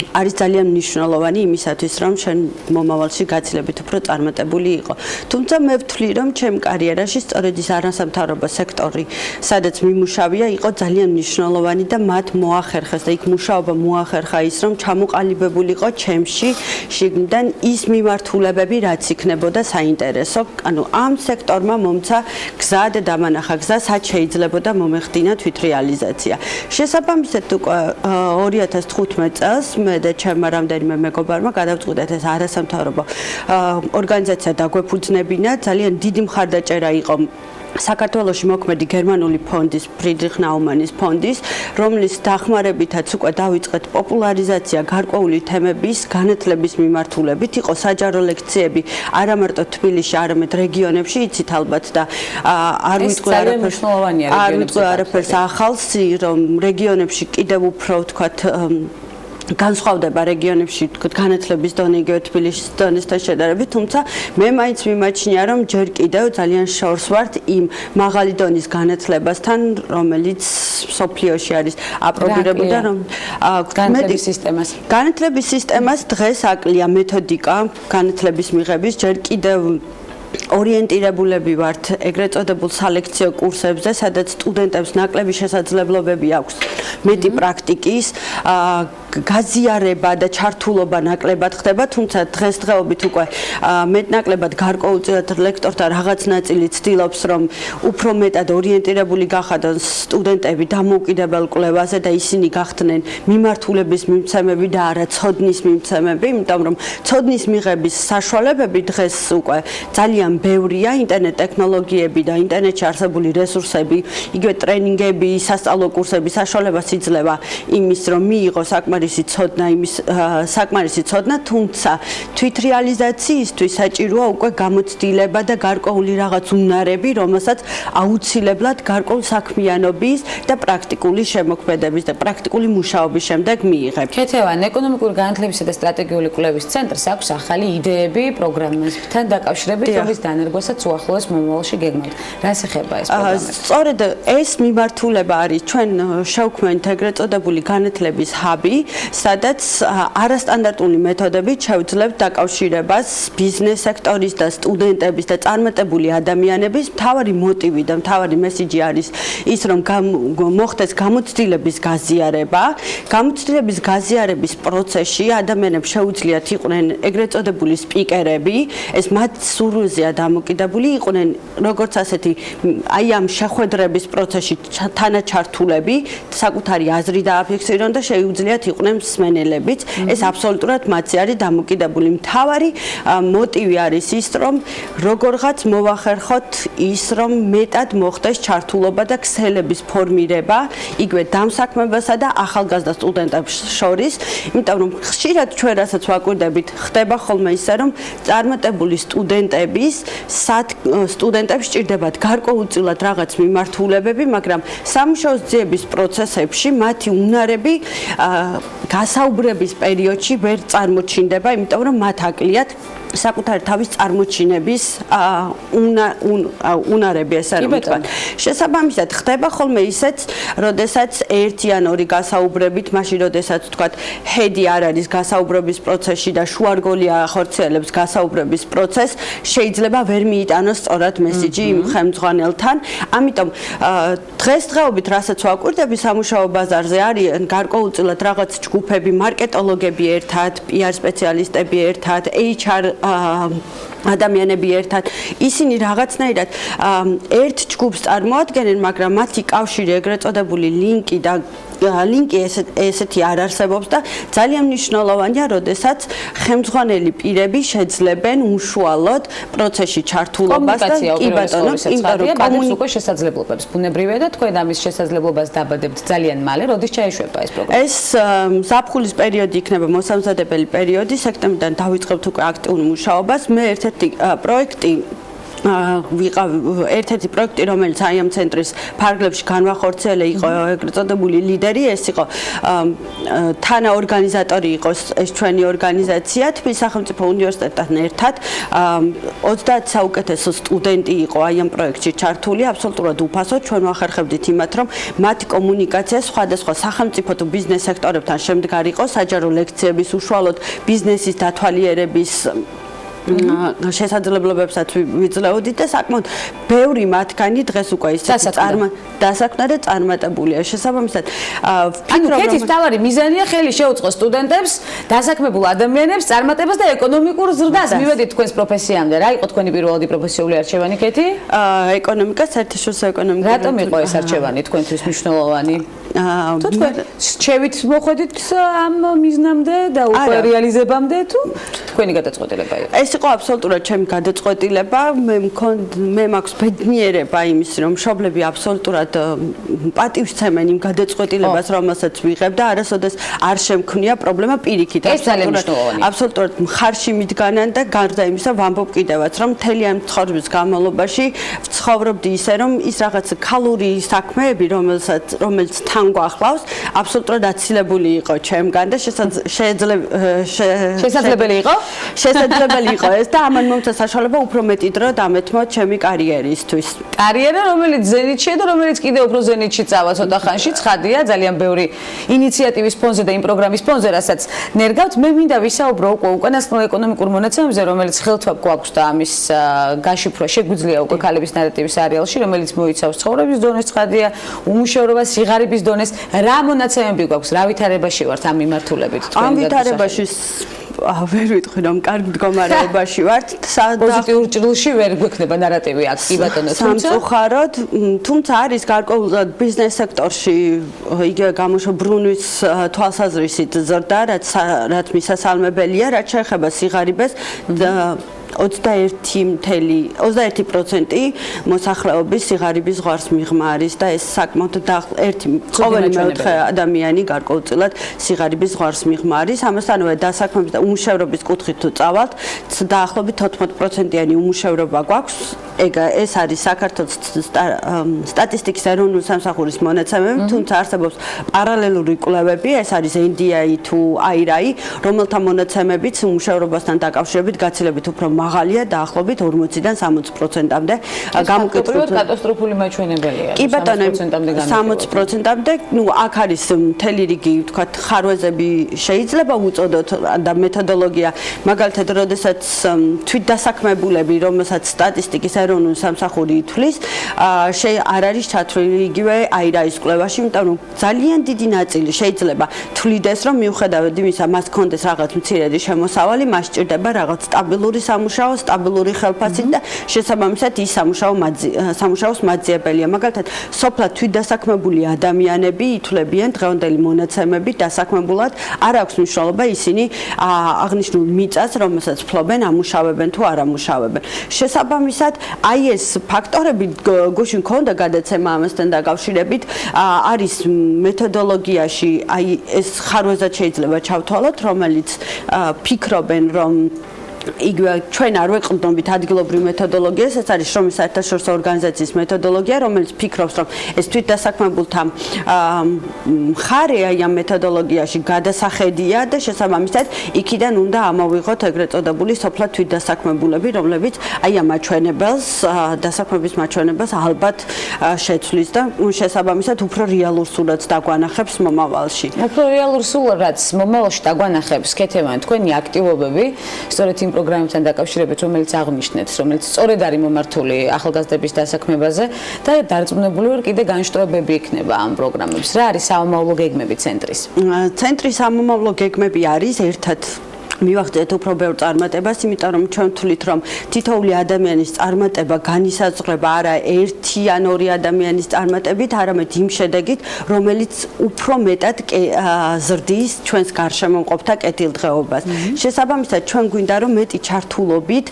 Speaker 5: არის ძალიან მნიშვნელოვანი იმისათვის, რომ შენ მომავალში გაცილებით უფრო წარმატებული იყო. თუმცა მე ვთვლი, რომ ჩემ კარიერაში სწორედ ის არასამთავრობო სექტორი, სადაც მიმუშავია, იყო ძალიან მნიშვნელოვანი და მათ მოახერხეს და იქ მუშაობა მოახერხა ის, რომ ჩამოყალიბებულიყო ჩემში შიგნიდან ის მიმართულებები, რაც იქნებოდა საინტერესო. ანუ ამ სექტორმა მომცა გზა და დამანახა გზა, სად შეიძლებოდა მომეხდინა თვითრეალიზაცია. შესაბამისად, უკვე 2015 წელს მე და ჩემმა რამდენიმე მეგობარმა გადავწყვიტეთ ეს არასამთავრობო ორგანიზაცია დაგვეფუძნებინა. ძალიან დიდი მხარდაჭერა იყო საქართველოში მოქმედი გერმანული ფონდის ფრიდრიხ ნაუმანის ფონდის, რომლის დახმარებითაც უკვე დავიწყეთ პოპულარიზაცია გარკვეული თემების განათლების მიმართულებით, იყო საჯარო ლექციები არა მარტო თბილისში, არამედ რეგიონებში, იცით ალბათ და არ ვიტყვი არაფერს ახალს, რომ რეგიონებში კიდევ უფრო ვთქვათ განსხვავდება რეგიონებში განათლების დონე იგივე თბილისის დონესთან შედარებით, თუმცა მე მაინც მიმაჩნია, რომ ჯერ კიდევ ძალიან შორს ვართ იმ მაღალი დონის განათლებასთან, რომელიც სოფლიოში არის აპრობირებული და რომ განათლების სისტემას დღეს აკლია მეთოდიკა განათლების მიღების, ჯერ კიდევ ორიენტირებულები ვართ ეგრეთ წოდებულ სალექციო კურსებზე, სადაც სტუდენტებს ნაკლები შესაძლებლობები აქვს მეტი პრაქტიკის, გაზიარება და ჩართულობა ნაკლებად ხდება, თუმცა დღესდღეობით უკვე მეტნაკლებად გარკვეულწილად ლექტორთა რაღაც ნაწილი ცდილობს, რომ უფრო მეტად ორიენტირებული გახადონ სტუდენტები დამოუკიდებელ კვლევაზე და ისინი გახდნენ მიმართულების მიმცემები და არა ცოდნის მიმცემები, იმიტომ რომ ცოდნის მიღების საშუალებები დღეს უკვე ძალიან ბევრია, ინტერნეტ ტექნოლოგიები და ინტერნეტში არსებული რესურსები, იგივე ტრენინგები, სასწავლო კურსები საშუალებას იძლევა იმის, რომ მიიღო საკმარისი ცოდნა, თუმცა თვითრეალიზაციისთვის საჭიროა უკვე გამოცდილება და გარკვეული რაღაც უნარები, რომელსაც აუცილებლად გარკვეული საქმიანობის და პრაქტიკული შემოქმედების და პრაქტიკული მუშაობის შემდეგ მიიღებ.
Speaker 2: ქეთევან, ეკონომიკური განათლებისა და სტრატეგიული კვლევის ცენტრს აქვს ახალი იდეები პროგრამასთან დაკავშირებით, რომლის დანერგვასაც უახლოეს მომავალში გეგმავთ. რას ეხება ეს პროგრამა?
Speaker 5: სწორედ ეს მიმართულება არის ჩვენ შევქმნით ეგრეთ წოდებული განათლების ჰაბი, სადაც არასტანდარტული მეთოდებით შევძლებთ დაკავშირებას ბიზნეს სექტორის და სტუდენტების და წარმატებული ადამიანების. მთავარი მოტივი და მთავარი მესიჯი არის ის, რომ მოხდეს გამოცდილების გაზიარება. გამოცდილების გაზიარების პროცესში ადამიანებს შეუძლიათ იყვნენ ეგრეთ წოდებული სპიკერები, ეს მათ სურვილზეა დამოკიდებული, იყვნენ როგორც ასეთი აი ამ შეხვედრების პროცესში თანაჩართულები, საკუთარი აზრი დააფიქსირონ და შეუძლიათ იყვნენ მსმენელებიც. ეს აბსოლუტურად მათზე არის დამოკიდებული. მთავარი მოტივი არის ის, რომ როგორღაც მოვახერხოთ ის, რომ მეტად მოხდეს ჩართულობა და ქსელების ფორმირება, იგივე დამსაქმებასა და ახალგაზრდა სტუდენტებს შორის, იმიტომ რომ ხშირად ჩვენ რასაც ვაკვირდებით, ხდება ხოლმე ისე, რომ წარმატებული სტუდენტებს სჭირდებათ გარკვეულწილად რაღაც მიმართულებები, მაგრამ სამუშაოს ძიების პროცესებში მათი უნარები გასაუბრების პერიოდში ვერ წარმოჩინდება, იმიტომ რომ მათ აკლიათ საკუთარი თავის წარმოჩინების უნარები, ესე რომ ვთქვათ. შესაბამისად, ხდება ხოლმე ისეც, როდესაც ერთი ან ორი გასაუბრებით, მაშინ როდესაც ვთქვათ, ჰედი არ არის გასაუბრების პროცესში და შუარგოლი ახორციელებს გასაუბრების პროცესს, შეიძლება ვერ მიიტანოს სწორად მესიჯი იმ ხელმძღვანელთან. ამიტომ დღესდღეობით, რასაც ვაკვირდები სამუშაო ბაზარზე, არის გარკვეულწილად რაღაც ჯგუფები, მარკეტოლოგები ერთად, PR სპეციალისტები ერთად, HR ადამიანები ერთად, ისინი რაღაცნაირად ერთ ჯგუფს წარმოადგენენ, მაგრამ მათი კავშირი ეგრეთ წოდებული ლინკი ესეთი არ არსებობს და ძალიან მნიშვნელოვანია, როდესაც ხელმძღვანელი პირები შეძლებენ უშუალოდ პროცესში ჩართულობას და კი ბატონო,
Speaker 2: კომუნიკაცია უკვე შესაძლებლობებს ბუნებრივია და თქვენ ამის შესაძლებლობას დაბადებთ ძალიან მალე, როდის ჩაიშვება ეს პროგრამა?
Speaker 5: ეს ზაფხულის პერიოდი იქნება მოსამზადებელი პერიოდი, სექტემბრიდან დავიწყებთ უკვე აქტიურ მუშაობას. მე ერთ-ერთი პროექტი, რომელიც აი ამ ცენტრის ფარგლებში განვახორციელე იყო ეგრეთ წოდებული ლიდერი, ეს იყო თანაორგანიზატორი იყო ეს ჩვენი ორგანიზაცია თბილისის სახელმწიფო უნივერსიტეტთან ერთად. 30 საუკეთესო სტუდენტი იყო აი ამ პროექტში ჩართული, აბსოლუტურად უფასო. ჩვენ ვახერხებდით იმათ, რომ მათი კომუნიკაცია სხვადასხვა სახელმწიფო თუ ბიზნეს სექტორებთან შემდგარიყო, საჯარო ლექციების უშუალოდ ბიზნესის დათვალიერების შესაძლებლობებსაც ვიძლეოდით და საკმაოდ ბევრი მათგანი დღეს უკვე დასაქმდა და წარმატებულია. შესაბამისად,
Speaker 2: ვფიქრობ, რომ კეთის მთავარი მიზანია ხელი შეუწყოს სტუდენტებს, დასაქმებულ ადამიანებს, წარმატებას და ეკონომიკურ ზრდას. მივედით თქვენს პროფესიამდე. რა იყო თქვენი პირველადი პროფესიული არჩევანი, კეთი?
Speaker 5: ეკონომიკა, საერთაშორისო ეკონომიკა.
Speaker 2: რატომ იყო ეს არჩევანი თქვენთვის მნიშვნელოვანი? თუ თქვენ შევით მოხვედით ამ მიზნამდე და უკვე რეალიზებამდე თუ თქვენი გადაწყვეტილება იყო?
Speaker 5: ეს იყო აბსოლუტურად ჩემი გადაწყვეტილება. მე მაქვს ბედნიერება იმის, რომ მშობლები აბსოლუტურად პატივს ცემენ იმ გადაწყვეტილებას, რომელსაც ვიღებ და არასოდეს არ შემქმნია პრობლემა პირიქით.
Speaker 2: ეს ძალიან მნიშვნელოვანია.
Speaker 5: აბსოლუტურად მხარში მიდგანან და გარდა იმისა ვამბობ კიდევაც, რომ მთელი ამ ცხოვრების განმავლობაში ვცხოვრობდი ისე, რომ ის რაღაც ქალური საქმეები, რომელიც თან გვახლავს, აბსოლუტურად აცილებული იყო ჩემგან და
Speaker 2: შესაძლებელი იყო?
Speaker 5: შესაძლებელი იყო ეს და ამან მომცა საშუალება უფრო მეტი დრო დამეთმო ჩემი კარიერისთვის.
Speaker 2: კარიერა, რომელიც ზენიტშია და რომელიც კიდევ უფრო ზენიტში წავა ცოტა ხანში, ცხადია, ძალიან ბევრი ინიციატივის ფონზე და იმ პროგრამის ფონზე, რასაც ნერგავთ. მე მინდა ვისაუბრო უკვე უკანასკნელ ეკონომიკურ მონაცემებზე, რომელიც ხელთვაბ გვაქვს და ამის გაშიფრვა შეგვიძლია უკვე ქალების ნარატივის სერიალში, რომელიც მოიცავს ცხოვრების დონეს, ცხადია, უმუშევრობას, სიღარიბის დონეს. რა მონაცემები გვაქვს, რა ვითარებაში ვართ ამ მიმართულებით?
Speaker 5: ამ ვითარებაში ვერ ვიტყვი რომ კარგ მდგომარეობაში ვართ.
Speaker 2: პოზიტიურ ჭრილში ვერ გვექნება ნარატივი აქ, კი ბატონო,
Speaker 5: სამწუხაროდ, თუმცა არის გარკვეულად ბიზნეს სექტორში იგივე გამოშობრუნვის თვალსაზრისით ზრდა, რაც მისასალმებელია, რაც შეეხება სიღარიბეს 21% მოსახლეობის სიღარიბის ზღვარს მიღმა არის და ეს საკმაოდ ყოველი მეოთხე ადამიანი გარკვეულწილად სიღარიბის ზღვარს მიღმა არის. ამასთანავე დასაქმების და უმუშევრობის კუთხით თუ წავალთ, დაახლოებით 14%-იანი უმუშევრობა გვაქვს. ეს არის საქართველოს სტატისტიკის ეროვნული სამსახურის მონაცემები, თუმცა არსებობს პარალელური კვლევები, ეს არის NDI თუ IRI, რომელთა მონაცემებიც უმუშევრობასთან დაკავშირებით გაცილებით უფრო მაღალია, დაახლოებით 40-დან 60%-მდე.
Speaker 2: გამოკითხულობრივად კატასტროფული მაჩვენებელია.
Speaker 5: კი ბატონო, 60%-მდე, აქ არის მთელი რიგი, ვთქვათ, ხარვეზები შეიძლება უწოდოთ და მეთოდოლოგია, მაგალითად, როდესაც თვითდასაქმებულები, რომელსაც სტატისტიკის ეროვნული სამსახური ითვლის, არ არის ჩათვლილი იგივე IRI-ის კვლევაში, იმიტომ რომ ძალიან დიდი ნაწილი შეიძლება თვლიდეს, რომ მიუხედავად იმისა, მას ჰქონდეს რაღაც მცირედი შემოსავალი, მას სჭირდება რაღაც სტაბილური სამუშაო, სტაბილური ხელფასით და შესაბამისად ის სამუშაოს მაძიებელია. მაგალითად, სოფლად თვითდასაქმებული ადამიანები ითვლებიან დღევანდელი მონაცემებით დასაქმებულად, არ აქვს მნიშვნელობა ისინი აღნიშნულ მიწას, რომელსაც ფლობენ, ამუშავებენ თუ არ ამუშავებენ. შესაბამისად, აი ეს ფაქტორები გუშინ მქონდა გადაცემა ამასთან დაკავშირებით, არის მეთოდოლოგიაში, აი ეს ხარვეზად შეიძლება ჩავთვალოთ, რომელიც ფიქრობენ, რომ იგივე ჩვენ არ ვეყრდნობით ადგილობრივ მეთოდოლოგიას, ეს არის შრომის საერთაშორისო ორგანიზაციის მეთოდოლოგია, რომელიც ფიქრობს, რომ ეს თვითდასაქმებულთა მხარე აი ამ მეთოდოლოგიაში გადასახედია და შესაბამისად იქიდან უნდა ამოვიღოთ ეგრეთ წოდებული სოფლად თვითდასაქმებულები, რომლებიც აი ამ მაჩვენებელს, დასაქმების მაჩვენებელს ალბათ შეცვლის და შესაბამისად უფრო რეალურ სურათს დაგვანახებს მომავალში.
Speaker 2: უფრო რეალურ სურათს მომავალში დაგვანახებს კეთებანი თქვენი აქტივობები, სწორედ იმ პროგრამებთან დაკავშირებით, რომელიც აღნიშნეთ, რომელიც სწორედ არის მომართული ახალგაზრდების დასაქმებაზე და დარწმუნებული ვარ, კიდე განშტოებები იქნება ამ პროგრამებს. რა არის სამომავლო გეგმები ცენტრის?
Speaker 5: ცენტრის სამომავლო გეგმები არის ერთად მივახდეთ უფრო ბევრ წარმატებას, იმიტომ რომ ჩვენ ვთვლით, რომ თითოეული ადამიანის წარმატება განისაზღვრება არა ერთი ან ორი ადამიანის წარმატებით, არამედ იმ შედეგით, რომელიც უფრო მეტად ზრდის ჩვენს გარშემო მყოფთა კეთილდღეობას. შესაბამისად, ჩვენ გვინდა რომ მეტი ჩართულობით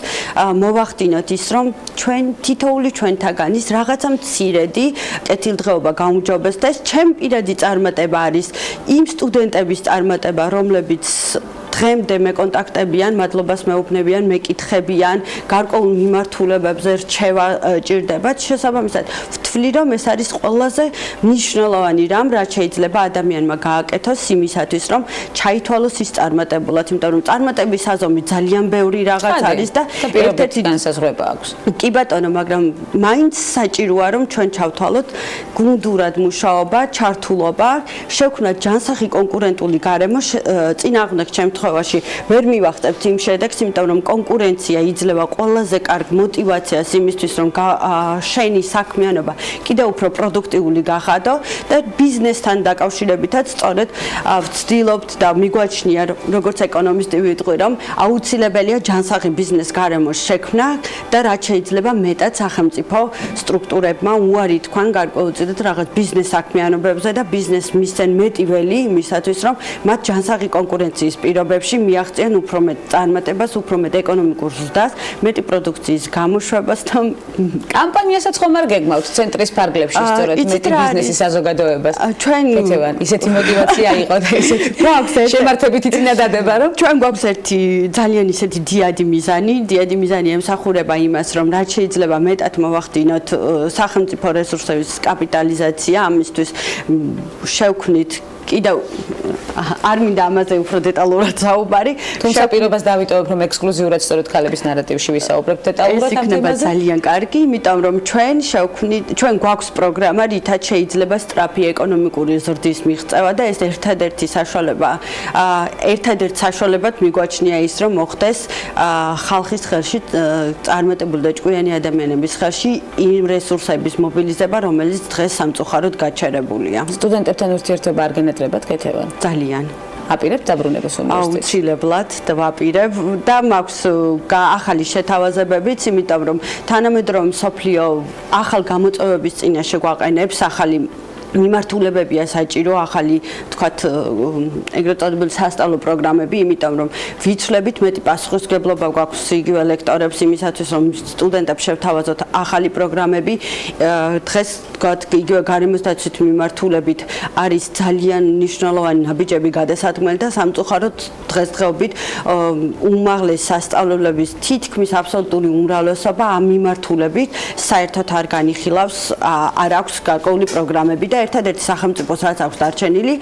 Speaker 5: მოვახდინოთ ის, რომ ჩვენ თითოეული ჩვენთაგანის რაღაცა მცირედი კეთილდღეობა გაუმჯობესდეს. ჩემი პირადი წარმატება არის იმ სტუდენტების წარმატება, რომლებიც დღემდე მეკონტაქტებიან, მადლობას მეუბნებიან, მეკითხებიან, გარკვეულ მიმართულებებზე რჩევა ჭირდებათ. შესაბამისად, ვთვლი, რომ ეს არის ყველაზე მნიშვნელოვანი რამ, რაც შეიძლება ადამიანმა გააკეთოს იმისათვის, რომ ჩაითვალოს ის წარმატებულად, იმიტომ რომ წარმატების საზომი ძალიან ბევრი რაღაც არის და
Speaker 2: ერთ-ერთი განსაზღვრება აქვს.
Speaker 5: კი ბატონო, მაგრამ მაინც საჭიროა, რომ ჩვენ ჩავთვალოთ გუნდურად მუშაობა, ჩართულობა, შევქმნათ ჯანსაღი კონკურენტული გარემო, წინააღმდეგ შემთხვევაში შემთხვევაში ვერ მივახტებთ იმ შედეგს, იმიტომ რომ კონკურენცია იძლევა ყველაზე კარგ мотивაციას იმისთვის, რომ შენი საქმიანობა კიდევ უფრო პროდუქტიული გახადო და ბიზნესთან დაკავშირებითაც სწორედ ვცდილობთ და მიგვაჩნია, როგორც ეკონომისტი ვიტყვი, რომ აუცილებელია ჯანსაღი ბიზნეს გარემოს შექმნა და რაც შეიძლება მეტად სახელმწიფო სტრუქტურებმა უარი თქვან გარკვეულწილად რაღაც ბიზნეს საქმიანობებზე და ბიზნესს მისცენ მეტი ველი იმისათვის, რომ მათ ჯანსაღი კონკურენციის პირობებში მიაღწიონ უფრო მეტ წარმატებას, უფრო მეტ ეკონომიკურ ზრდას, მეტი პროდუქციის გამოშვებას და
Speaker 2: კამპანიასაც ხომ არ გეგმავთ ცენტრის ფარგლებში სწორედ მეტი ბიზნესის საზოგადოებას.
Speaker 5: ჩვენ
Speaker 2: ისეთი мотивация იყო და ისეთი შემართებითი წინადადება, რომ
Speaker 5: ჩვენ გვაქვს ერთი ძალიან ისეთი დიადი მიზანი ემსახურება იმას, რომ რაც შეიძლება მეტად მოვახდინოთ სახელმწიფო რესურსების კაპიტალიზაცია, ამისთვის შევქმნით კიდევ არ მინდა ამაზე უფრო დეტალურად საუბარი.
Speaker 2: თუმცა პირობას დავიტოვებ, რომ ექსკლუზიურად სწორედ ქალების ნარატივში ვისაუბრებთ დეტალურად ამ თემაზე.
Speaker 5: ეს ძალიან კარგი, იმიტომ რომ ჩვენ გვაქვს პროგრამა, რითაც შეიძლება სწრაფი ეკონომიკური ზრდის მიღწევა და ეს ერთადერთი საშუალებად მიგვაჩნია ის, რომ მოხდეს ხალხის ხელში, წარმატებული და ჭკვიანი ადამიანების ხელში იმ რესურსების მობილიზება, რომელიც დღეს სამწუხაროდ გაჩერებულია.
Speaker 2: სტუდენტებთან ურთიერთობა არ გენეტრებათ კეთებან?
Speaker 5: ძალიან.
Speaker 2: აპირებთ დაბრუნებას უნივერსიტეტში?
Speaker 5: აუცილებლად ვაპირებ და მაქვს ახალი შეთავაზებებიც, იმიტომ რომ თანამედროვე მსოფლიო ახალ გამოწვევების წინაშე გვაყენებს ახალი მიმართულებებია საჭირო, ახალი თქვათ ეგრეთ წოდებული სასწავლო პროგრამები, იმიტომ რომ ვიცვლებით მეტი პასუხისმგებლობა გვაქვს იგივე ლექტორებს იმისათვის, რომ სტუდენტებს შევთავაზოთ ახალი პროგრამები. დღეს თქვათ იგივე გარემოსდაცვით მიმართულებით არის ძალიან მნიშვნელოვანი ნაბიჯები გადასადგმელი და სამწუხაროდ დღესდღეობით უმაღლეს სასწავლებლების თითქმის აბსოლუტური უმრავლესობა ამ მიმართულებით საერთოდ არ განიხილავს, არ აქვს გარკვეული პროგრამები და ერთადერთი სახელმწიფოს რაც აქვს დარჩენილი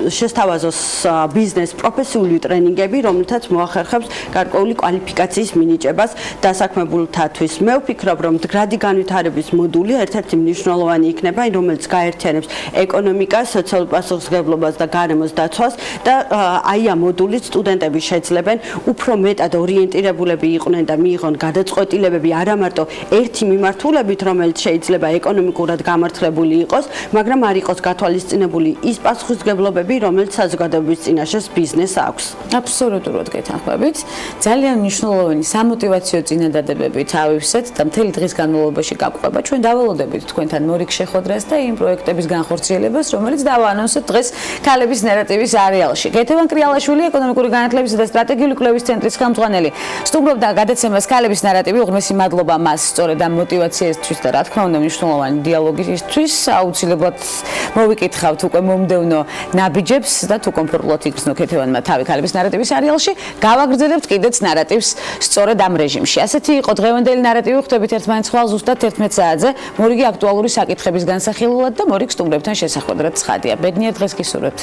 Speaker 5: შესთავაზოს ბიზნეს პროფესიული ტრენინგები, რომელთაც მოახერხებს გარკვეული კვალიფიკაციის მინიჭებას დასაქმებულთათვის. მე ვფიქრობ, რომ მდგრადი განვითარების მოდული ერთ-ერთი მნიშვნელოვანი იქნება, რომელიც გაერთიანებს ეკონომიკას, სოციალურ პასუხისმგებლობას და გარემოს დაცვას და აი ამ მოდულით სტუდენტები შეძლებენ უფრო მეტად ორიენტირებულები იყვნენ და მიიღონ გადაწყვეტილებები არა მარტო ერთი მიმართულებით, რომელიც შეიძლება ეკონომიკურად გამართლებული იყოს, მაგრამ არ იყოს გათვალისწინებული ის პასუხისმგებლობები, რომელიც საზოგადოების წინაშე ბიზნესს აქვს.
Speaker 2: აბსოლუტურად გეთანხმებით. ძალიან მნიშვნელოვანი სამოტივაციო წინადადებები თავისეთ და მთელი დღის განმავლობაში გაყვება. ჩვენ დავალოდებით თქვენთან მორიგ შეხვედრას და იმ პროექტების განხორციელებას, რომელიც დავაანონსეთ დღეს ქალების ნარატივის არეალში. გეთევან კრიალაშვილი, ეკონომიკური განათლებისა და სტრატეგიული კვლევის ცენტრის ხელმძღვანელი, სტუმრობდა გადაცემას ქალების ნარატივი. უღრმესი მადლობა მას სწორედ ამ мотивაციისთვის და რა თქმა უნდა მნიშვნელოვანი დიალოგისთვის. აუცილებლად მოვიკითხავთ უკვე მომდევნო ნაბიჯებს და თუ კომფორტულად იქნსნო ქეთევანმა თავი ქალების ნარატივის არეალში, გავაგრძელებთ კიდეც ნარატივს სწორედ ამ რეჟიმში. ასეთი იყო დღევანდელი ნარატივი. ხვდებით ერთმანეთს ხვალ ზუსტად 11 საათზე. მორიგი აქტუალური საკითხების განსახილველად და მორიგ სტუმრებთან შესახვედრად ცხადია. ბედნიერ დღეს გისურვებთ.